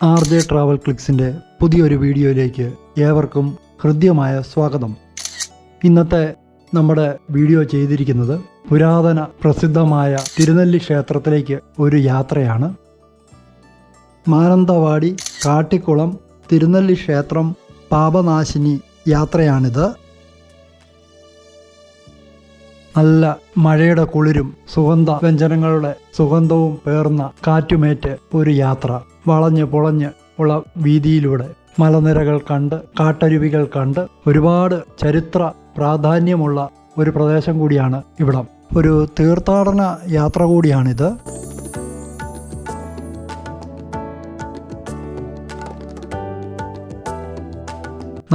RJ travel ക്ലിക്സിൻ്റെ പുതിയൊരു വീഡിയോയിലേക്ക് ഏവർക്കും ഹൃദ്യമായ സ്വാഗതം. ഇന്നത്തെ നമ്മുടെ വീഡിയോ ചെയ്തിരിക്കുന്നത് പുരാതന പ്രസിദ്ധമായ തിരുനെല്ലി ക്ഷേത്രത്തിലേക്ക് ഒരു യാത്രയാണ്. മാനന്തവാടി കാട്ടിക്കുളം തിരുനെല്ലി ക്ഷേത്രം പാപനാശിനി യാത്രയാണിത്. നല്ല മഴയുടെ കുളിരും സുഗന്ധ വ്യഞ്ജനങ്ങളുടെ സുഗന്ധവും പേർന്ന കാറ്റുമേറ്റ് ഒരു യാത്ര. വളഞ്ഞ് പൊളഞ്ഞ് ഉള്ള വീതിയിലൂടെ മലനിരകൾ കണ്ട് കാട്ടരുവികൾ കണ്ട് ഒരുപാട് ചരിത്ര പ്രാധാന്യമുള്ള ഒരു പ്രദേശം കൂടിയാണ് ഇവിടം. ഒരു തീർത്ഥാടന യാത്ര കൂടിയാണിത്.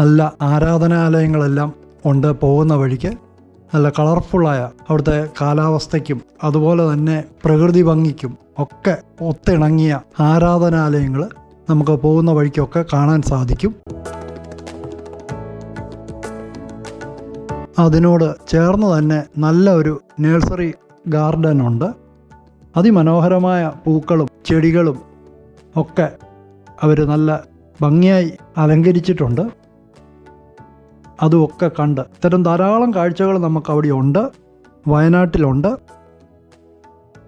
നല്ല ആരാധനാലയങ്ങളെല്ലാം ഉണ്ട്. പോകുന്ന വഴിക്ക് നല്ല കളർഫുള്ളായ അവിടുത്തെ കാലാവസ്ഥയ്ക്കും അതുപോലെ തന്നെ പ്രകൃതി ഭംഗിക്കും ഒക്കെ ഒത്തിണങ്ങിയ ആരാധനാലയങ്ങൾ നമുക്ക് പോകുന്ന വഴിക്കൊക്കെ കാണാൻ സാധിക്കും. അതിനോട് ചേർന്ന് തന്നെ നല്ല ഒരു നഴ്സറി ഗാർഡൻ ഉണ്ട്. അതിമനോഹരമായ പൂക്കളും ചെടികളും ഒക്കെ അവർ നല്ല ഭംഗിയായി അലങ്കരിച്ചിട്ടുണ്ട്. അതുമൊക്കെ കണ്ട് ഇത്തരം ധാരാളം കാഴ്ചകൾ നമുക്ക് അവിടെ ഉണ്ട്, വയനാട്ടിലുണ്ട്.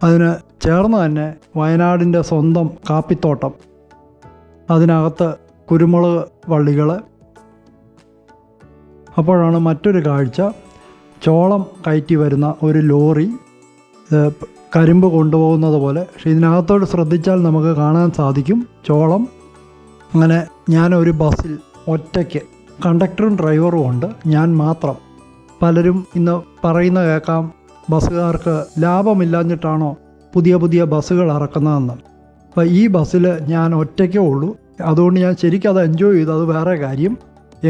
അതിന് ചേർന്ന് തന്നെ വയനാടിൻ്റെ സ്വന്തം കാപ്പിത്തോട്ടം, അതിനകത്ത് കുരുമുളക് വള്ളികൾ. അപ്പോഴാണ് മറ്റൊരു കാഴ്ച, ചോളം കയറ്റി വരുന്ന ഒരു ലോറി കരിമ്പ് കൊണ്ടുപോകുന്നത് പോലെ. പക്ഷേ ഇതിനകത്തോട് ശ്രദ്ധിച്ചാൽ നമുക്ക് കാണാൻ സാധിക്കും ചോളം. അങ്ങനെ ഞാനൊരു ബസ്സിൽ ഒറ്റയ്ക്ക്, കണ്ടക്ടറും ഡ്രൈവറും ഉണ്ട്, ഞാൻ മാത്രം. പലരും ഇന്ന് പറയുന്ന കേൾക്കാം, ബസ്സുകാർക്ക് ലാഭമില്ലാഞ്ഞിട്ടാണോ പുതിയ പുതിയ ബസ്സുകൾ ഇറക്കുന്നതെന്ന്. അപ്പോൾ ഈ ബസ്സിൽ ഞാൻ ഒറ്റയ്ക്കേ ഉള്ളൂ. അതുകൊണ്ട് ഞാൻ ശരിക്കും അത് എൻജോയ് ചെയ്തു, അത് വേറെ കാര്യം.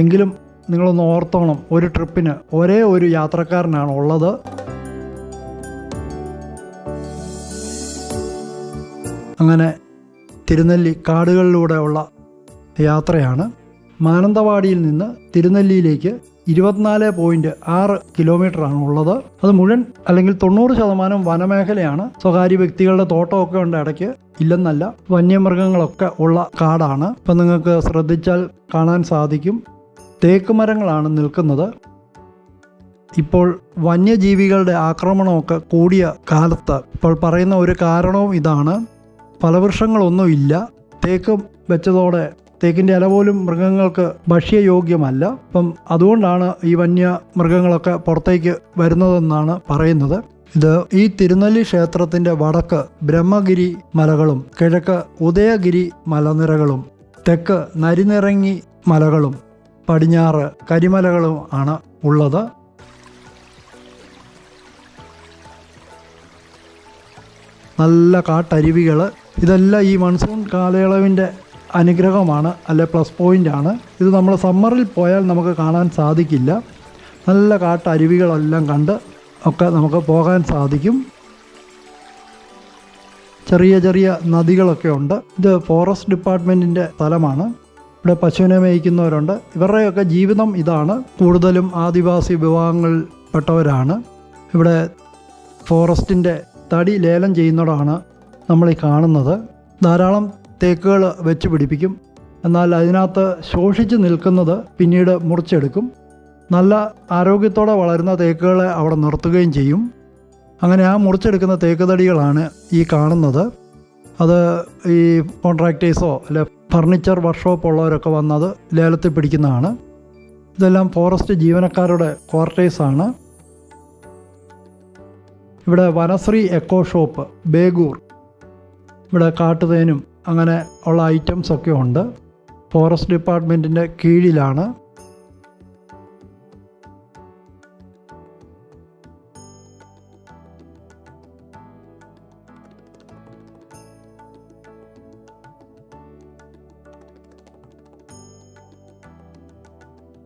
എങ്കിലും നിങ്ങളൊന്ന് ഓർത്തോണം, ഒരു ട്രിപ്പിന് ഒരേ ഒരു യാത്രക്കാരനാണ് ഉള്ളത്. അങ്ങനെ തിരുനെല്ലി കാടുകളിലൂടെയുള്ള യാത്രയാണ്. മാനന്തവാടിയിൽ നിന്ന് തിരുനെല്ലിയിലേക്ക് 24.6 കിലോമീറ്ററാണ് ഉള്ളത്. അത് മുഴുവൻ അല്ലെങ്കിൽ 90% വനമേഖലയാണ്. സ്വകാര്യ വ്യക്തികളുടെ തോട്ടമൊക്കെ ഉണ്ട് ഇടയ്ക്ക്, ഇല്ലെന്നല്ല. വന്യമൃഗങ്ങളൊക്കെ ഉള്ള കാടാണ്. ഇപ്പം നിങ്ങൾക്ക് ശ്രദ്ധിച്ചാൽ കാണാൻ സാധിക്കും, തേക്ക് മരങ്ങളാണ് നിൽക്കുന്നത്. ഇപ്പോൾ വന്യജീവികളുടെ ആക്രമണമൊക്കെ കൂടിയ കാലത്ത് ഇപ്പോൾ പറയുന്ന ഒരു കാരണവും ഇതാണ്. ഫലവൃക്ഷങ്ങളൊന്നും ഇല്ല. തേക്ക് വെച്ചതോടെ തേക്കിൻ്റെ ഇല പോലും മൃഗങ്ങൾക്ക് ഭക്ഷ്യയോഗ്യമല്ല. അപ്പം അതുകൊണ്ടാണ് ഈ വന്യ മൃഗങ്ങളൊക്കെ പുറത്തേക്ക് വരുന്നതെന്നാണ് പറയുന്നത്. ഇത് ഈ തിരുനെല്ലി ക്ഷേത്രത്തിൻ്റെ വടക്ക് ബ്രഹ്മഗിരി മലകളും കിഴക്ക് ഉദയഗിരി മലനിരകളും തെക്ക് നരിനിറങ്ങി മലകളും പടിഞ്ഞാറ് കരിമലകളും ആണ് ഉള്ളത്. നല്ല കാട്ടരുവികൾ, ഇതെല്ലാം ഈ മൺസൂൺ കാലയളവിൻ്റെ അനുഗ്രഹമാണ്, അല്ലെ പ്ലസ് പോയിൻ്റാണ്. ഇത് നമ്മൾ സമ്മറിൽ പോയാൽ നമുക്ക് കാണാൻ സാധിക്കില്ല. നല്ല കാട്ടരുവികളെല്ലാം കണ്ട് ഒക്കെ നമുക്ക് പോകാൻ സാധിക്കും. ചെറിയ ചെറിയ നദികളൊക്കെ ഉണ്ട്. ഇത് ഫോറസ്റ്റ് ഡിപ്പാർട്ട്മെൻറ്റിൻ്റെ സ്ഥലമാണ്. ഇവിടെ പശുവിനെ മേയ്ക്കുന്നവരുണ്ട്. ഇവരുടെയൊക്കെ ജീവിതം ഇതാണ്. കൂടുതലും ആദിവാസി വിഭാഗങ്ങളിൽപ്പെട്ടവരാണ്. ഇവിടെ ഫോറസ്റ്റിൻ്റെ തടി ലേലം ചെയ്യുന്നതാണ് നമ്മളീ കാണുന്നത്. ധാരാളം തേക്കുകൾ വെച്ച് പിടിപ്പിക്കും. എന്നാൽ അതിനകത്ത് ശോഷിച്ച് നിൽക്കുന്നത് പിന്നീട് മുറിച്ചെടുക്കും. നല്ല ആരോഗ്യത്തോടെ വളരുന്ന തേക്കുകളെ അവിടെ നിർത്തുകയും ചെയ്യും. അങ്ങനെ ആ മുറിച്ചെടുക്കുന്ന തേക്ക് തടികളാണ് ഈ കാണുന്നത്. അത് ഈ കോൺട്രാക്ടേഴ്സോ അല്ലെ ഫർണിച്ചർ വർക്ക്ഷോപ്പ് ഉള്ളവരൊക്കെ വന്നത് ലേലത്തിൽ പിടിക്കുന്നതാണ്. ഇതെല്ലാം ഫോറസ്റ്റ് ജീവനക്കാരുടെ ക്വാർട്ടേഴ്സാണ്. ഇവിടെ വനശ്രീ എക്കോ ഷോപ്പ് ബേഗൂർ, ഇവിടെ കാട്ടുതേനും അങ്ങനെ ഉള്ള ഐറ്റംസൊക്കെ ഉണ്ട്. ഫോറസ്റ്റ് ഡിപ്പാർട്ട്മെൻറ്റിൻ്റെ കീഴിലാണ്.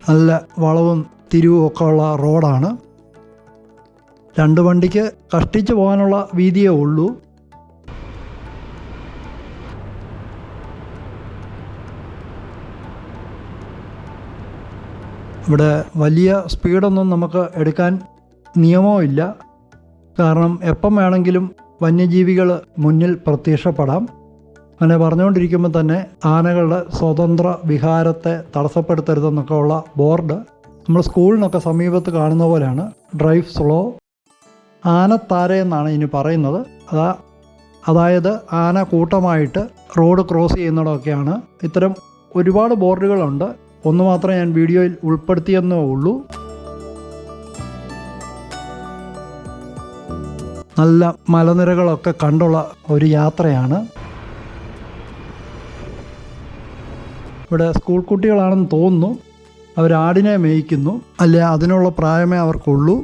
നല്ല വളവും തിരിവും ഒക്കെ ഉള്ള റോഡാണ്. 2 വണ്ടിക്ക് കഷ്ടിച്ച് പോകാനുള്ള വീതിയേ ഉള്ളൂ. ഇവിടെ വലിയ സ്പീഡൊന്നും നമുക്ക് എടുക്കാൻ നിയമവുമില്ല. കാരണം എപ്പം വേണമെങ്കിലും വന്യജീവികൾ മുന്നിൽ പ്രത്യക്ഷപ്പെടാം. അങ്ങനെ പറഞ്ഞുകൊണ്ടിരിക്കുമ്പോൾ തന്നെ ആനകളുടെ സ്വതന്ത്ര വിഹാരത്തെ തടസ്സപ്പെടുത്തരുതെന്നൊക്കെ ഉള്ള ബോർഡ് നമ്മൾ സ്കൂളിനൊക്കെ സമീപത്ത് കാണുന്ന പോലെയാണ്. ഡ്രൈവ് സ്ലോ, ആനത്താര എന്നാണ് ഇനി പറയുന്നത്. അതായത് ആന കൂട്ടമായിട്ട് റോഡ് ക്രോസ് ചെയ്യുന്നിടമൊക്കെയാണ്. ഇത്തരം ഒരുപാട് ബോർഡുകളുണ്ട്. ഒന്ന് മാത്രമേ ഞാൻ വീഡിയോയിൽ ഉൾപ്പെടുത്തിയെന്നേ ഉള്ളൂ. നല്ല മലനിരകളൊക്കെ കണ്ടുള്ള ഒരു യാത്രയാണ്. ഇവിടെ സ്കൂൾ കുട്ടികളാണെന്ന് തോന്നുന്നു. അവരാടിനെ മേയ്ക്കുന്നു, അല്ലെ അതിനുള്ള പ്രായമേ അവർക്കുള്ളൂ.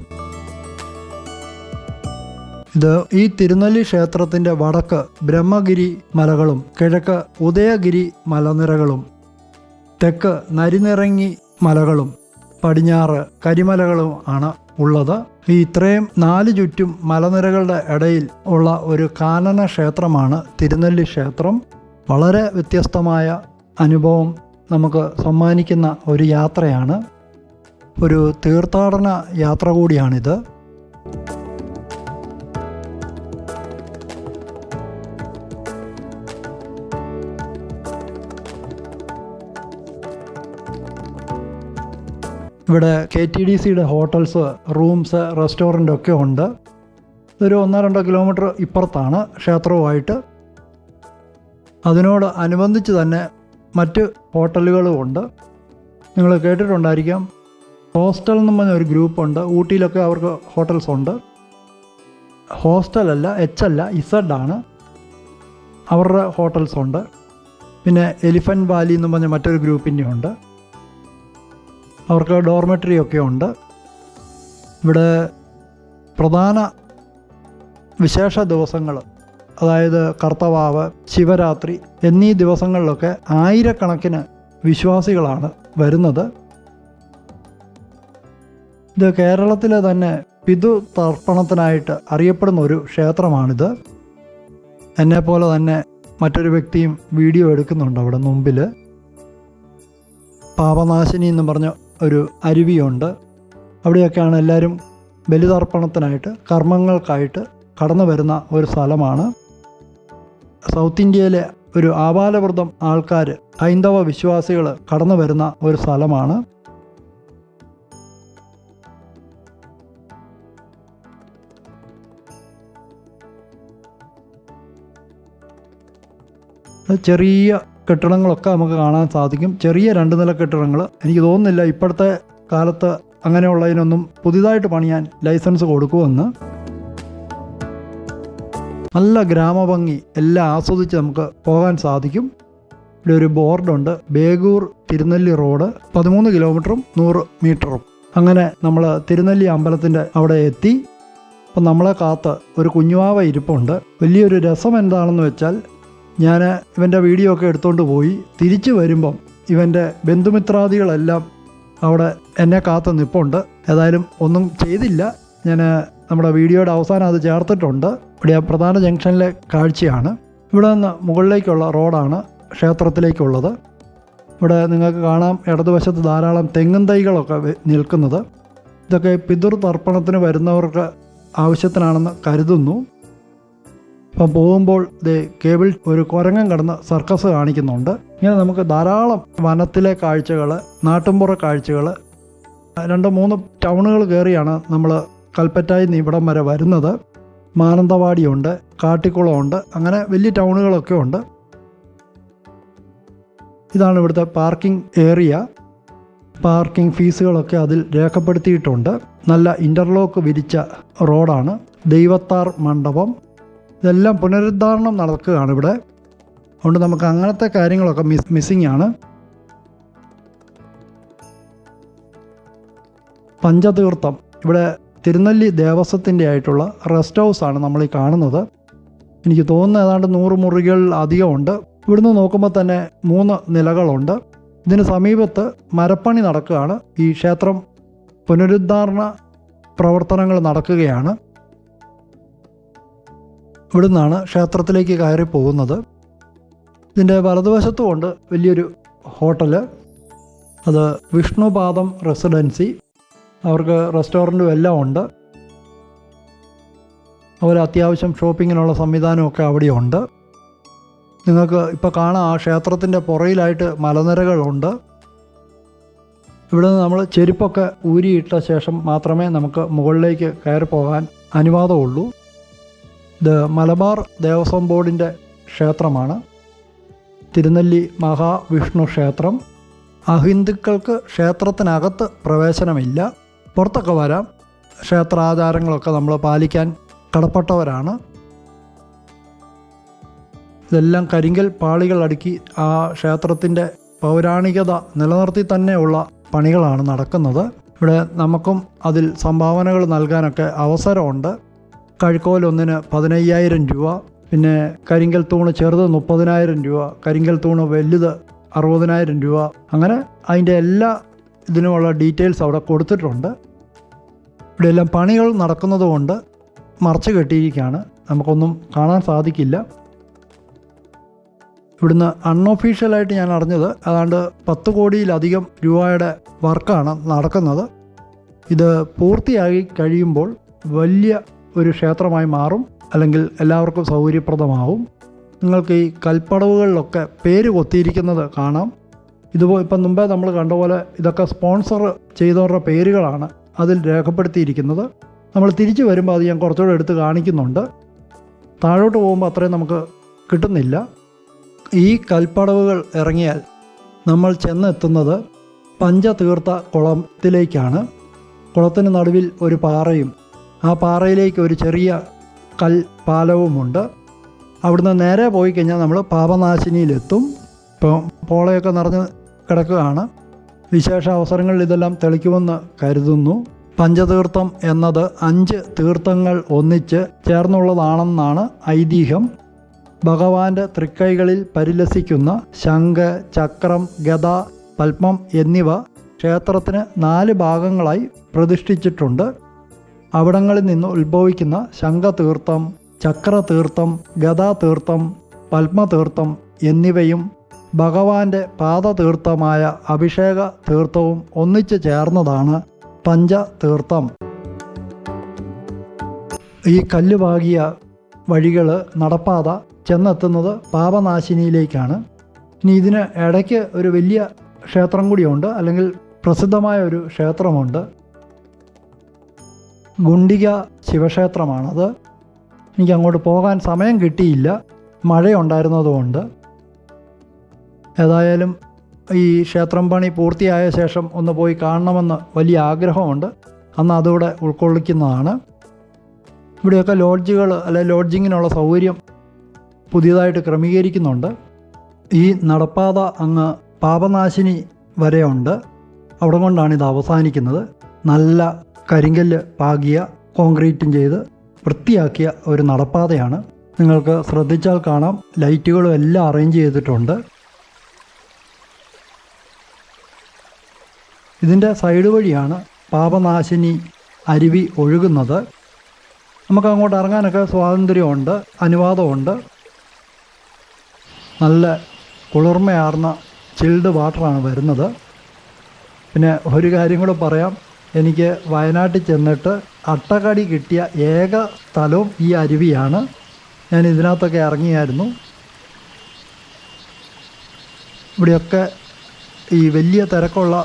ഇത് ഈ തിരുനെല്ലി ക്ഷേത്രത്തിൻ്റെ വടക്ക് ബ്രഹ്മഗിരി മലകളും കിഴക്ക് ഉദയഗിരി മലനിരകളും തെക്ക് നരിനിറങ്ങി മലകളും പടിഞ്ഞാറ് കരിമലകളും ആണ് ഉള്ളത്. ഈ ഇത്രയും 4 ചുറ്റും മലനിരകളുടെ ഇടയിൽ ഉള്ള ഒരു കാനന ക്ഷേത്രമാണ് തിരുനെല്ലി ക്ഷേത്രം. വളരെ വ്യത്യസ്തമായ അനുഭവം നമുക്ക് സമ്മാനിക്കുന്ന ഒരു യാത്രയാണ്. ഒരു തീർത്ഥാടന യാത്ര കൂടിയാണിത്. ഇവിടെ KTDCയുടെ ഹോട്ടൽസ്, റൂംസ്, റെസ്റ്റോറൻ്റ് ഒക്കെ ഉണ്ട്. ഇതൊരു 1-2 കിലോമീറ്റർ ഇപ്പുറത്താണ് ക്ഷേത്രവുമായിട്ട്. അതിനോട് അനുബന്ധിച്ച് തന്നെ മറ്റ് ഹോട്ടലുകളും ഉണ്ട്. നിങ്ങൾ കേട്ടിട്ടുണ്ടായിരിക്കാം, ഹോസ്റ്റൽ എന്നും പറഞ്ഞ ഒരു ഗ്രൂപ്പുണ്ട്. ഊട്ടിയിലൊക്കെ അവർക്ക് ഹോട്ടൽസ് ഉണ്ട്. ഹോസ്റ്റലല്ല, Z ആണ് അവരുടെ ഹോട്ടൽസ് ഉണ്ട്. പിന്നെ എലിഫൻറ്റ് വാലി എന്നും പറഞ്ഞ മറ്റൊരു ഗ്രൂപ്പിൻ്റെ ഉണ്ട്. അവർക്ക് ഡോർമെറ്ററി ഒക്കെ ഉണ്ട്. ഇവിടെ പ്രധാന വിശേഷ ദിവസങ്ങൾ, അതായത് കർത്തവാവ്, ശിവരാത്രി എന്നീ ദിവസങ്ങളിലൊക്കെ ആയിരക്കണക്കിന് വിശ്വാസികളാണ് വരുന്നത്. ഇത് കേരളത്തിലെ തന്നെ പിതൃതർപ്പണത്തിനായിട്ട് അറിയപ്പെടുന്ന ഒരു ക്ഷേത്രമാണിത്. എന്നെപ്പോലെ തന്നെ മറ്റൊരു വ്യക്തിയും വീഡിയോ എടുക്കുന്നുണ്ട് അവിടെ മുമ്പിൽ. പാപനാശിനി എന്ന് പറഞ്ഞ ഒരു അരുവിയുണ്ട്. അവിടെയൊക്കെയാണ് എല്ലാവരും ബലിതർപ്പണത്തിനായിട്ട്, കർമ്മങ്ങൾക്കായിട്ട് കടന്നു വരുന്ന ഒരു സ്ഥലമാണ്. സൗത്ത് ഇന്ത്യയിലെ ഒരു ആബാലവൃദ്ധം ആൾക്കാർ, ഹൈന്ദവ വിശ്വാസികൾ കടന്നു വരുന്ന ഒരു സ്ഥലമാണ്. ചെറിയ കെട്ടിടങ്ങളൊക്കെ നമുക്ക് കാണാൻ സാധിക്കും. ചെറിയ 2 നില കെട്ടിടങ്ങൾ. എനിക്ക് തോന്നുന്നില്ല ഇപ്പോഴത്തെ കാലത്ത് അങ്ങനെയുള്ളതിനൊന്നും പുതിയതായിട്ട് പണിയാൻ ലൈസൻസ് കൊടുക്കുമെന്ന്. നല്ല ഗ്രാമഭംഗി എല്ലാം ആസ്വദിച്ച് നമുക്ക് പോകാൻ സാധിക്കും. ഇവിടെ ഒരു ബോർഡുണ്ട്, ബേഗൂർ തിരുനെല്ലി റോഡ് 13 കിലോമീറ്ററും 100 മീറ്ററും. അങ്ങനെ നമ്മൾ തിരുനെല്ലി അമ്പലത്തിൻ്റെ അവിടെ എത്തി. അപ്പം നമ്മളെ കാത്ത് ഒരു കുഞ്ഞുവാവ ഇരിപ്പുണ്ട്. വലിയൊരു രസം എന്താണെന്ന് വെച്ചാൽ, ഞാൻ ഇവൻ്റെ വീഡിയോ ഒക്കെ എടുത്തുകൊണ്ട് പോയി. തിരിച്ചു വരുമ്പം ഇവൻ്റെ ബന്ധുമിത്രാദികളെല്ലാം അവിടെ എന്നെ കാത്ത് നിൽപ്പുണ്ട്. ഏതായാലും ഒന്നും ചെയ്തില്ല. ഞാൻ നമ്മുടെ വീഡിയോയുടെ അവസാനം അത് ചേർത്തിട്ടുണ്ട്. ഇവിടെ പ്രധാന ജംഗ്ഷനിലെ കാഴ്ചയാണ്. ഇവിടെ നിന്ന് മുകളിലേക്കുള്ള റോഡാണ് ക്ഷേത്രത്തിലേക്കുള്ളത്. ഇവിടെ നിങ്ങൾക്ക് കാണാം ഇടതുവശത്ത് ധാരാളം തെങ്ങും തൈകളൊക്കെ നിൽക്കുന്നത്. ഇതൊക്കെ പിതൃതർപ്പണത്തിന് വരുന്നവർക്ക് ആവശ്യത്തിനാണെന്ന് കരുതുന്നു. അപ്പം പോകുമ്പോൾ കേബിൾ ഒരു കുരങ്ങൻ കിടന്ന് സർക്കസ് കാണിക്കുന്നുണ്ട്. ഇങ്ങനെ നമുക്ക് ധാരാളം വനത്തിലെ കാഴ്ചകൾ, നാട്ടുമ്പുറ കാഴ്ചകൾ, 2-3 ടൗണുകൾ കയറിയാണ് നമ്മൾ കൽപ്പറ്റയിൽ നിന്ന് ഇവിടം വരെ വരുന്നത്. മാനന്തവാടിയുണ്ട്, കാട്ടിക്കുളമുണ്ട്, അങ്ങനെ വലിയ ടൗണുകളൊക്കെ ഉണ്ട്. ഇതാണ് ഇവിടുത്തെ പാർക്കിംഗ് ഏരിയ. പാർക്കിംഗ് ഫീസുകളൊക്കെ അതിൽ രേഖപ്പെടുത്തിയിട്ടുണ്ട്. നല്ല ഇൻ്റർലോക്ക് വിരിച്ച റോഡാണ്. ദൈവത്താർ മണ്ഡപം, ഇതെല്ലാം പുനരുദ്ധാരണം നടക്കുകയാണ് ഇവിടെ. അതുകൊണ്ട് നമുക്ക് അങ്ങനത്തെ കാര്യങ്ങളൊക്കെ മിസ്സിംഗ് ആണ്. പഞ്ചതീർത്ഥം, ഇവിടെ തിരുനെല്ലി ദേവസ്വത്തിൻ്റെ ആയിട്ടുള്ള റെസ്റ്റ് ഹൗസാണ് നമ്മൾ ഈ കാണുന്നത്. എനിക്ക് തോന്നുന്നു ഏതാണ്ട് 100 മുറികൾ അധികമുണ്ട്. ഇവിടുന്ന് നോക്കുമ്പോൾ തന്നെ 3 നിലകളുണ്ട്. ഇതിന് സമീപത്ത് മരപ്പണി നടക്കുകയാണ്. ഈ ക്ഷേത്രം പുനരുദ്ധാരണ പ്രവർത്തനങ്ങൾ നടക്കുകയാണ്. ഇവിടുന്നാണ് ക്ഷേത്രത്തിലേക്ക് കയറി പോകുന്നത്. ഇതിൻ്റെ വലതുവശത്തുമുണ്ട് വലിയൊരു ഹോട്ടൽ. അത് വിഷ്ണുപാദം റെസിഡൻസി. അവർക്ക് റെസ്റ്റോറൻറ്റും എല്ലാം ഉണ്ട്. അവർ അത്യാവശ്യം ഷോപ്പിങ്ങിനുള്ള സംവിധാനമൊക്കെ അവിടെയുണ്ട്. നിങ്ങൾക്ക് ഇപ്പോൾ കാണാം, ആ ക്ഷേത്രത്തിൻ്റെ പുറയിലായിട്ട് മലനിരകളുണ്ട്. ഇവിടെ നിന്ന് നമ്മൾ ചെരുപ്പൊക്കെ ഊരിയിട്ട ശേഷം മാത്രമേ നമുക്ക് മുകളിലേക്ക് കയറി പോകാൻ അനുവാദമുള്ളൂ. ഇത് മലബാർ ദേവസ്വം ബോർഡിൻ്റെ ക്ഷേത്രമാണ്. തിരുനെല്ലി മഹാവിഷ്ണു ക്ഷേത്രം. അഹിന്ദുക്കൾക്ക് ക്ഷേത്രത്തിനകത്ത് പ്രവേശനമില്ല, പുറത്തൊക്കെ വരാം. ക്ഷേത്രാചാരങ്ങളൊക്കെ നമ്മൾ പാലിക്കാൻ കടപ്പെട്ടവരാണ്. ഇതെല്ലാം കരിങ്കൽ പാളികൾ അടുക്കി ആ ക്ഷേത്രത്തിൻ്റെ പൗരാണികത നിലനിർത്തി തന്നെയുള്ള പണികളാണ് നടക്കുന്നത്. ഇവിടെ നമുക്കും അതിൽ സംഭാവനകൾ നൽകാനൊക്കെ അവസരമുണ്ട്. കഴുക്കോൽ ഒന്നിന് 15,000 രൂപ, പിന്നെ കരിങ്കൽ തൂണ് ചെറുത് 30,000 രൂപ, കരിങ്കൽ തൂണ് വലുത് 60,000 രൂപ. അങ്ങനെ അതിൻ്റെ എല്ലാ ഇതിനുമുള്ള ഡീറ്റെയിൽസ് അവിടെ കൊടുത്തിട്ടുണ്ട്. ഇവിടെയെല്ലാം പണികൾ നടക്കുന്നത് കൊണ്ട് മറച്ചു കെട്ടിയിരിക്കുകയാണ്, നമുക്കൊന്നും കാണാൻ സാധിക്കില്ല. ഇവിടുന്ന് അൺഒഫീഷ്യലായിട്ട് ഞാൻ അറിഞ്ഞത് ഏതാണ്ട് 10 കോടിയിലധികം രൂപയുടെ വർക്കാണ് നടക്കുന്നത്. ഇത് പൂർത്തിയായി കഴിയുമ്പോൾ വലിയ ഒരു ക്ഷേത്രമായി മാറും, അല്ലെങ്കിൽ എല്ലാവർക്കും സൗകര്യപ്രദമാവും. നിങ്ങൾക്ക് ഈ കൽപ്പടവുകളിലൊക്കെ പേര് കൊത്തിയിരിക്കുന്നത് കാണാം. ഇതുപോലെ ഇപ്പം മുമ്പേ നമ്മൾ കണ്ട പോലെ ഇതൊക്കെ സ്പോൺസർ ചെയ്തവരുടെ പേരുകളാണ് അതിൽ രേഖപ്പെടുത്തിയിരിക്കുന്നത്. നമ്മൾ തിരിച്ചു വരുമ്പോൾ അത് ഞാൻ കുറച്ചുകൂടെ എടുത്ത് കാണിക്കുന്നുണ്ട്. താഴോട്ട് പോകുമ്പോൾ അത്രയും നമുക്ക് കിട്ടുന്നില്ല. ഈ കൽപ്പടവുകൾ ഇറങ്ങിയാൽ നമ്മൾ ചെന്നെത്തുന്നത് പഞ്ചതീർത്ഥ കുളത്തിലേക്കാണ്. കുളത്തിന് നടുവിൽ ഒരു പാറയും ആ പാറയിലേക്ക് ഒരു ചെറിയ കൽപ്പാലവുമുണ്ട്. അവിടുന്ന് നേരെ പോയി കഴിഞ്ഞാൽ നമ്മൾ പാപനാശിനിയിലെത്തും. ഇപ്പം പോളയൊക്കെ നിറഞ്ഞ് കിടക്കുകയാണ്. വിശേഷ അവസരങ്ങളിൽ ഇതെല്ലാം തെളിക്കുമെന്ന് കരുതുന്നു. പഞ്ചതീർത്ഥം എന്നത് 5 തീർത്ഥങ്ങൾ ഒന്നിച്ച് ചേർന്നുള്ളതാണെന്നാണ് ഐതിഹ്യം. ഭഗവാന്റെ തൃക്കൈകളിൽ പരിലസിക്കുന്ന ശംഖ്, ചക്രം, ഗദ, പത്മം എന്നിവ ക്ഷേത്രത്തിന് 4 ഭാഗങ്ങളായി പ്രതിഷ്ഠിച്ചിട്ടുണ്ട്. അവിടങ്ങളിൽ നിന്ന് ഉത്ഭവിക്കുന്ന ശംഖതീർത്ഥം, ചക്രതീർത്ഥം, ഗദാതീർത്ഥം, പത്മതീർത്ഥം എന്നിവയും ഭഗവാന്റെ പാദതീർത്ഥമായ അഭിഷേക തീർത്ഥവും ഒന്നിച്ചു ചേർന്നതാണ് പഞ്ചതീർത്ഥം. ഈ കല്ലുപാകിയ വഴികൾ, നടപ്പാത ചെന്നെത്തുന്നത് പാപനാശിനിയിലേക്കാണ്. ഇനി ഇതിന് ഇടയ്ക്ക് ഒരു വലിയ ക്ഷേത്രം കൂടിയുണ്ട്, അല്ലെങ്കിൽ പ്രസിദ്ധമായ ഒരു ക്ഷേത്രമുണ്ട്. ഗുണ്ടിക ശിവക്ഷേത്രമാണത്. എനിക്ക് അങ്ങോട്ട് പോകാൻ സമയം കിട്ടിയില്ല, മഴയുണ്ടായിരുന്നതുകൊണ്ട്. ഏതായാലും ഈ ക്ഷേത്രം പണി പൂർത്തിയായ ശേഷം ഒന്ന് പോയി കാണണമെന്ന് വലിയ ആഗ്രഹമുണ്ട്. അന്ന് അതുകൂടെ ഉൾക്കൊള്ളിക്കുന്നതാണ്. ഇവിടെയൊക്കെ ലോഡ്ജുകൾ, അല്ലെ ലോഡ്ജിങ്ങിനുള്ള സൗകര്യം പുതിയതായിട്ട് ക്രമീകരിക്കുന്നുണ്ട്. ഈ നടപ്പാത അങ്ങ് പാപനാശിനി വരെയുണ്ട്. അവിടെ കൊണ്ടാണ് ഇത് അവസാനിക്കുന്നത്. നല്ല കരിങ്കല്ല് പാകിയ, കോൺക്രീറ്റും ചെയ്ത് വൃത്തിയാക്കിയ ഒരു നടപ്പാതയാണ്. നിങ്ങൾക്ക് ശ്രദ്ധിച്ചാൽ കാണാം, ലൈറ്റുകളും എല്ലാം അറേഞ്ച് ചെയ്തിട്ടുണ്ട്. ഇതിൻ്റെ സൈഡ് വഴിയാണ് പാപനാശിനി അരുവി ഒഴുകുന്നത്. നമുക്ക് അങ്ങോട്ട് ഇറങ്ങാനൊക്കെ സ്വാതന്ത്ര്യമുണ്ട്, അനുവാദമുണ്ട്. നല്ല കുളിർമയാർന്ന ചിൽഡ് വാട്ടറാണ് വരുന്നത്. പിന്നെ ഒരു കാര്യം കൂടെ പറയാം, എനിക്ക് വയനാട്ടിൽ ചെന്നിട്ട് അട്ടകടി കിട്ടിയ ഏക സ്ഥലവും ഈ അരുവിയാണ്. ഞാൻ ഇതിനകത്തൊക്കെ ഇറങ്ങിയായിരുന്നു. ഇവിടെയൊക്കെ ഈ വലിയ തിരക്കുള്ള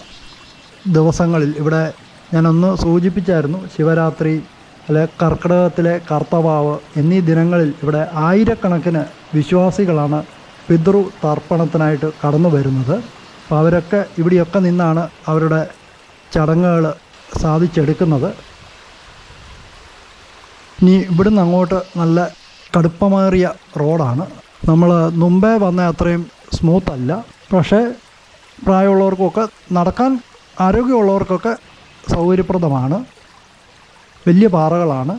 ദിവസങ്ങളിൽ, ഇവിടെ ഞാനൊന്ന് സൂചിപ്പിച്ചായിരുന്നു, ശിവരാത്രി, അല്ലെ കർക്കിടകത്തിലെ കർത്തവാവ് എന്നീ ദിനങ്ങളിൽ ഇവിടെ ആയിരക്കണക്കിന് വിശ്വാസികളാണ് പിതൃ തർപ്പണത്തിനായിട്ട് കടന്നു വരുന്നത്. അപ്പോൾ അവരൊക്കെ ഇവിടെയൊക്കെ നിന്നാണ് അവരുടെ ചടങ്ങുകൾ സാധിച്ചെടുക്കുന്നത്. ഇനി ഇവിടുന്ന് അങ്ങോട്ട് നല്ല കടുപ്പമേറിയ റോഡാണ്. നമ്മൾ മുമ്പേ വന്ന അത്രയും സ്മൂത്തല്ല, പക്ഷേ പ്രായമുള്ളവർക്കൊക്കെ നടക്കാൻ, ആരോഗ്യമുള്ളവർക്കൊക്കെ സൗകര്യപ്രദമാണ്. വലിയ പാറകളാണ്.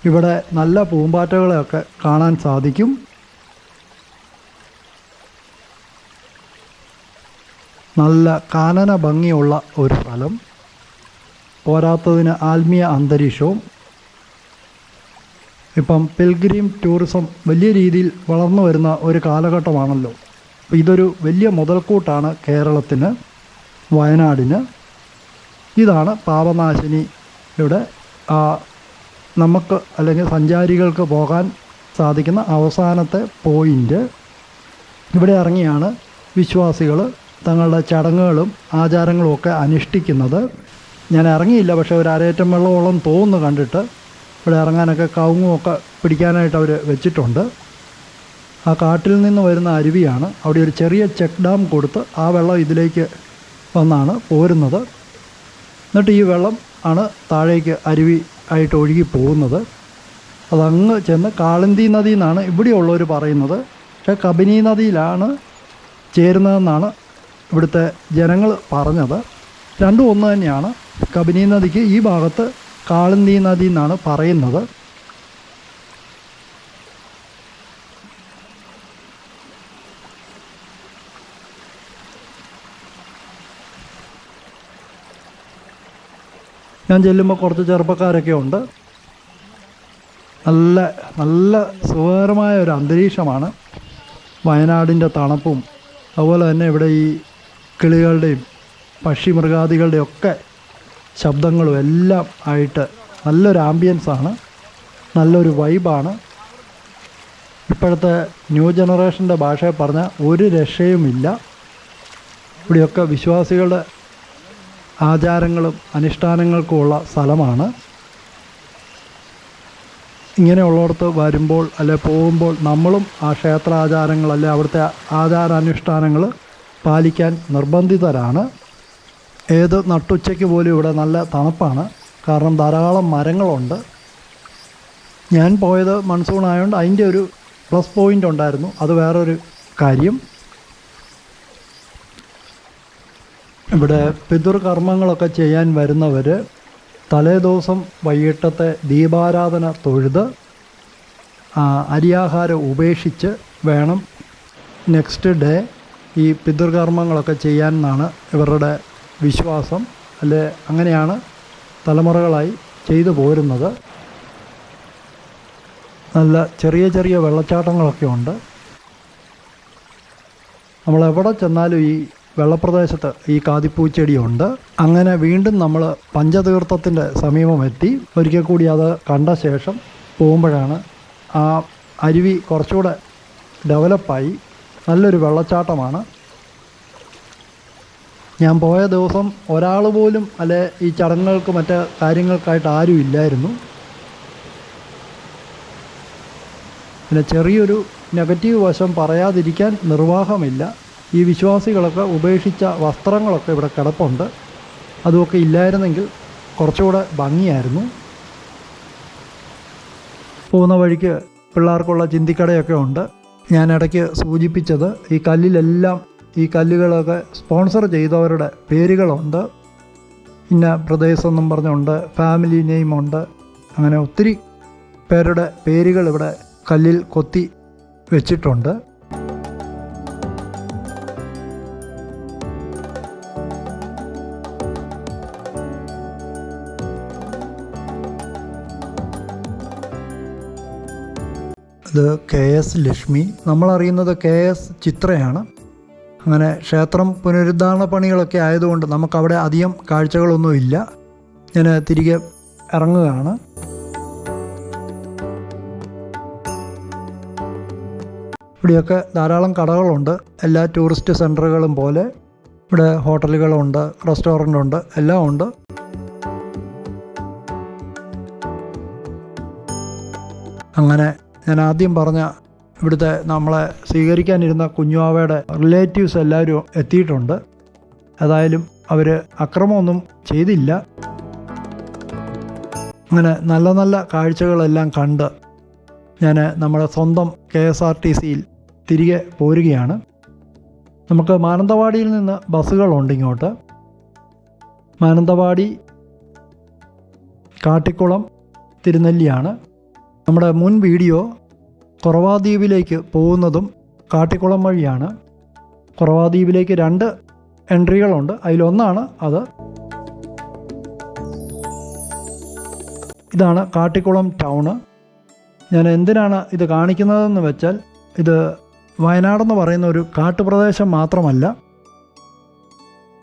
ഇവിടെ നല്ല പൂമ്പാറ്റകളെയൊക്കെ കാണാൻ സാധിക്കും. നല്ല കാനന ഭംഗിയുള്ള ഒരു സ്ഥലം, പോരാത്തതിന് ആത്മീയ അന്തരീക്ഷവും. ഇപ്പം പിൽഗ്രീം ടൂറിസം വലിയ രീതിയിൽ വളർന്നു വരുന്ന ഒരു കാലഘട്ടമാണല്ലോ. അപ്പോൾ ഇതൊരു വലിയ മുതൽക്കൂട്ടാണ് കേരളത്തിന്, വയനാടിന്. ഇതാണ് പാപനാശിനി. ഇവിടെ ആ നമുക്ക് അല്ലെങ്കിൽ സഞ്ചാരികൾക്ക് പോകാൻ സാധിക്കുന്ന അവസാനത്തെ പോയിൻ്റ്. ഇവിടെ ഇറങ്ങിയാണ് വിശ്വാസികൾ തങ്ങളുടെ ചടങ്ങുകളും ആചാരങ്ങളും ഒക്കെ അനുഷ്ഠിക്കുന്നത്. ഞാൻ ഇറങ്ങിയില്ല, പക്ഷേ ഒരു അരയറ്റം വെള്ളമോളം തോന്നുന്നു കണ്ടിട്ട്. ഇവിടെ ഇറങ്ങാനൊക്കെ കവുങ്ങുമൊക്കെ പിടിക്കാനായിട്ട് അവർ വെച്ചിട്ടുണ്ട്. ആ കാട്ടിൽ നിന്ന് വരുന്ന അരുവിയാണ്. അവിടെ ഒരു ചെറിയ ചെക്ക് ഡാം കൊടുത്ത് ആ വെള്ളം ഇതിലേക്ക് വന്നാണ് പോരുന്നത്. എന്നിട്ട് ഈ വെള്ളം ആണ് താഴേക്ക് അരുവി ആയിട്ട് ഒഴുകി പോകുന്നത്. അതങ്ങ് ചെന്ന് കാളിന്തി നദി എന്നാണ് ഇവിടെയുള്ളവർ പറയുന്നത്. പക്ഷേ കബനി നദിയിലാണ് ചേരുന്നതെന്നാണ് ഇവിടുത്തെ ജനങ്ങൾ പറഞ്ഞത്. രണ്ടും ഒന്ന് തന്നെയാണ്. കബനി നദിക്ക് ഈ ഭാഗത്ത് കാളിന്തി നദി എന്നാണ് പറയുന്നത്. ഞാൻ ചെല്ലുമ്പോൾ കുറച്ച് ചെറുപ്പക്കാരൊക്കെ ഉണ്ട്. നല്ല നല്ല സുഖകരമായ ഒരു അന്തരീക്ഷമാണ്. വയനാടിൻ്റെ തണുപ്പും അതുപോലെ തന്നെ ഇവിടെ ഈ കിളികളുടെയും പക്ഷി മൃഗാദികളുടെയും ഒക്കെ ശബ്ദങ്ങളും എല്ലാം ആയിട്ട് നല്ലൊരു ആംബിയൻസാണ്, നല്ലൊരു വൈബാണ്. ഇപ്പോഴത്തെ ന്യൂ ജനറേഷൻ്റെ ഭാഷയിൽ പറഞ്ഞാൽ ഒരു രക്ഷയുമില്ല. ഇവിടെയൊക്കെ വിശ്വാസികളുടെ ആചാരങ്ങളും അനുഷ്ഠാനങ്ങൾക്കുമുള്ള സ്ഥലമാണ്. ഇങ്ങനെയുള്ളിടത്ത് വരുമ്പോൾ അല്ലെ പോകുമ്പോൾ നമ്മളും ആ ക്ഷേത്രാചാരങ്ങൾ അല്ലെ അവിടുത്തെ ആചാരാനുഷ്ഠാനങ്ങൾ പാലിക്കാൻ നിർബന്ധിതരാണ്. ഏത് നട്ടുച്ചയ്ക്ക് പോലും ഇവിടെ നല്ല തണുപ്പാണ്. കാരണം ധാരാളം മരങ്ങളുണ്ട്. ഞാൻ പോയത് മൺസൂൺ ആയതുകൊണ്ട് അതിൻ്റെ ഒരു പ്ലസ് പോയിൻ്റ് ഉണ്ടായിരുന്നു. അത് വേറൊരു കാര്യം. ഇവിടെ പിതൃകർമ്മങ്ങളൊക്കെ ചെയ്യാൻ വരുന്നവർ തലേദിവസം വൈകിട്ടത്തെ ദീപാരാധന തൊഴുത് അരിയാഹാരം ഉപേക്ഷിച്ച് വേണം നെക്സ്റ്റ് ഡേ ഈ പിതൃകർമ്മങ്ങളൊക്കെ ചെയ്യാൻ എന്നാണ് ഇവരുടെ വിശ്വാസം. അല്ലെ അങ്ങനെയാണ് തലമുറകളായി ചെയ്തു പോരുന്നത്. നല്ല ചെറിയ ചെറിയ വെള്ളച്ചാട്ടങ്ങളൊക്കെ ഉണ്ട്. നമ്മളെവിടെ ചെന്നാലും ഈ വെള്ളപ്രദേശത്ത് ഈ കാതിപ്പൂച്ചെടിയുണ്ട്. അങ്ങനെ വീണ്ടും നമ്മൾ പഞ്ചതീർത്ഥത്തിൻ്റെ സമീപമെത്തി. ഒരിക്കൽ കൂടി അത് കണ്ട ശേഷം പോകുമ്പോഴാണ് ആ അരുവി കുറച്ചുകൂടെ ഡെവലപ്പായി. നല്ലൊരു വെള്ളച്ചാട്ടമാണ്. ഞാൻ പോയ ദിവസം ഒരാൾ പോലും അല്ലെ ഈ ചടങ്ങുകൾക്ക് മറ്റ് കാര്യങ്ങൾക്കായിട്ട് ആരും ഇല്ലായിരുന്നു. പിന്നെ ചെറിയൊരു നെഗറ്റീവ് വശം പറയാതിരിക്കാൻ നിർവാഹമില്ല. ഈ വിശ്വാസികളൊക്കെ ഉപേക്ഷിച്ച വസ്ത്രങ്ങളൊക്കെ ഇവിടെ കിടപ്പുണ്ട്. അതുമൊക്കെ ഇല്ലായിരുന്നെങ്കിൽ കുറച്ചുകൂടെ ഭംഗിയായിരുന്നു. പോകുന്ന വഴിക്ക് പിള്ളേർക്കുള്ള ചിന്തിക്കടയൊക്കെ ഉണ്ട്. ഞാൻ ഇടയ്ക്ക് സൂചിപ്പിച്ചത് ഈ കല്ലിലെല്ലാം ഈ കല്ലുകളൊക്കെ സ്പോൺസർ ചെയ്തവരുടെ പേരുകളുണ്ട്. ഇന്ന പ്രദേശം എന്നും പറഞ്ഞുണ്ട്, ഫാമിലി നെയിമുണ്ട്. അങ്ങനെ ഒത്തിരി പേരുടെ പേരുകൾ ഇവിടെ കല്ലിൽ കൊത്തി വെച്ചിട്ടുണ്ട്. ഇത് KS ലക്ഷ്മി. നമ്മളറിയുന്നത് KS ചിത്രയാണ്. അങ്ങനെ ക്ഷേത്രം പുനരുദ്ധാരണ പണികളൊക്കെ ആയതുകൊണ്ട് നമുക്കവിടെ അധികം കാഴ്ചകളൊന്നും ഇല്ല. ഞാൻ തിരികെ ഇറങ്ങുകയാണ്. ഇവിടെയൊക്കെ ധാരാളം കടകളുണ്ട്. എല്ലാ ടൂറിസ്റ്റ് സെൻറ്ററുകളും പോലെ ഇവിടെ ഹോട്ടലുകളുണ്ട്, റെസ്റ്റോറൻ്റുണ്ട്, എല്ലാം ഉണ്ട്. അങ്ങനെ ഞാൻ ആദ്യം പറഞ്ഞ ഇവിടുത്തെ നമ്മളെ സ്വീകരിക്കാനിരുന്ന കുഞ്ഞുവാവയുടെ റിലേറ്റീവ്സ് എല്ലാവരും എത്തിയിട്ടുണ്ട്. ഏതായാലും അവർ അക്രമമൊന്നും ചെയ്തില്ല. അങ്ങനെ നല്ല നല്ല കാഴ്ചകളെല്ലാം കണ്ട് ഞാൻ നമ്മുടെ സ്വന്തം KSRTCയിൽ തിരികെ പോരുകയാണ്. നമുക്ക് മാനന്തവാടിയിൽ നിന്ന് ബസ്സുകളുണ്ട് ഇങ്ങോട്ട്. മാനന്തവാടി, കാട്ടിക്കുളം, തിരുനെല്ലിയാണ്. നമ്മുടെ മുൻ വീഡിയോ കുറവാദ്വീപിലേക്ക് പോകുന്നതും കാട്ടിക്കുളം വഴിയാണ്. കുറവാദ്വീപിലേക്ക് 2 എൻട്രികളുണ്ട്. അതിലൊന്നാണ് അത്. ഇതാണ് കാട്ടിക്കുളം ടൗണ്. ഞാൻ എന്തിനാണ് ഇത് കാണിക്കുന്നതെന്ന് വെച്ചാൽ, ഇത് വയനാടെന്ന് പറയുന്ന ഒരു കാട്ടുപ്രദേശം മാത്രമല്ല.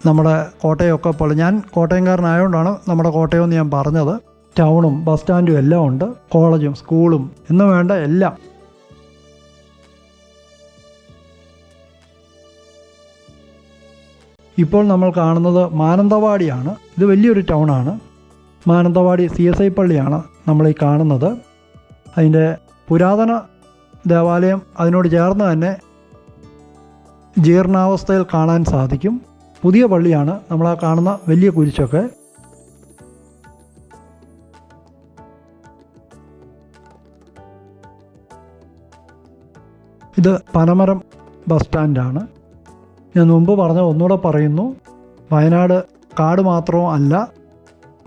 നമ്മുടെ കോട്ടയമൊക്കെ പോലെ, ഞാൻ കോട്ടയംകാരനായതുകൊണ്ടാണ് നമ്മുടെ കോട്ടയം എന്ന് ഞാൻ പറഞ്ഞത്. ടൗണും ബസ് സ്റ്റാൻഡും എല്ലാം ഉണ്ട്. കോളേജും സ്കൂളും എന്ന് വേണ്ട എല്ലാം. ഇപ്പോൾ നമ്മൾ കാണുന്നത് മാനന്തവാടിയാണ്. ഇത് വലിയൊരു ടൗണാണ്. മാനന്തവാടി CSI പള്ളിയാണ് നമ്മൾ ഈ കാണുന്നത്. അതിൻ്റെ പുരാതന ദേവാലയം അതിനോട് ചേർന്ന് തന്നെ ജീർണാവസ്ഥയിൽ കാണാൻ സാധിക്കും. പുതിയ പള്ളിയാണ് നമ്മൾ ആ കാണുന്ന വലിയ കുരിശൊക്കെ. ഇത് പനമരം ബസ് സ്റ്റാൻഡാണ്. ഞാൻ മുമ്പ് പറഞ്ഞ ഒന്നുകൂടെ പറയുന്നു, വയനാട് കാട് മാത്രം അല്ല,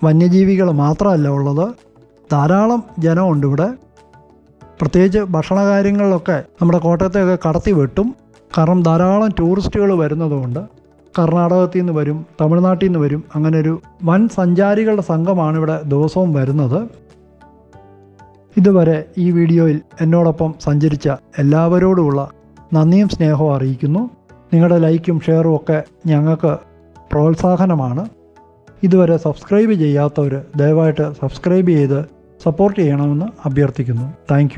വന്യജീവികൾ മാത്രമല്ല ഉള്ളത്, ധാരാളം ജനമുണ്ട് ഇവിടെ. പ്രത്യേകിച്ച് ഭക്ഷണകാര്യങ്ങളിലൊക്കെ നമ്മുടെ കോട്ടയത്തെയൊക്കെ കടത്തി വെട്ടും. കാരണം ധാരാളം ടൂറിസ്റ്റുകൾ വരുന്നതുകൊണ്ട്. കർണാടകത്തിൽ നിന്ന് വരും, തമിഴ്നാട്ടിൽ നിന്ന് വരും. അങ്ങനെ ഒരു വൻ സഞ്ചാരികളുടെ സംഘമാണ് ഇവിടെ ദിവസവും വരുന്നത്. ഇതുവരെ ഈ വീഡിയോയിൽ എന്നോടൊപ്പം സഞ്ചരിച്ച എല്ലാവരോടുമുള്ള നന്ദിയും സ്നേഹവും അറിയിക്കുന്നു. നിങ്ങളുടെ ലൈക്കും ഷെയറും ഒക്കെ ഞങ്ങൾക്ക് പ്രോത്സാഹനമാണ്. ഇതുവരെ സബ്സ്ക്രൈബ് ചെയ്യാത്തവർ ദയവായിട്ട് സബ്സ്ക്രൈബ് ചെയ്ത് സപ്പോർട്ട് ചെയ്യണമെന്ന് അഭ്യർത്ഥിക്കുന്നു. താങ്ക്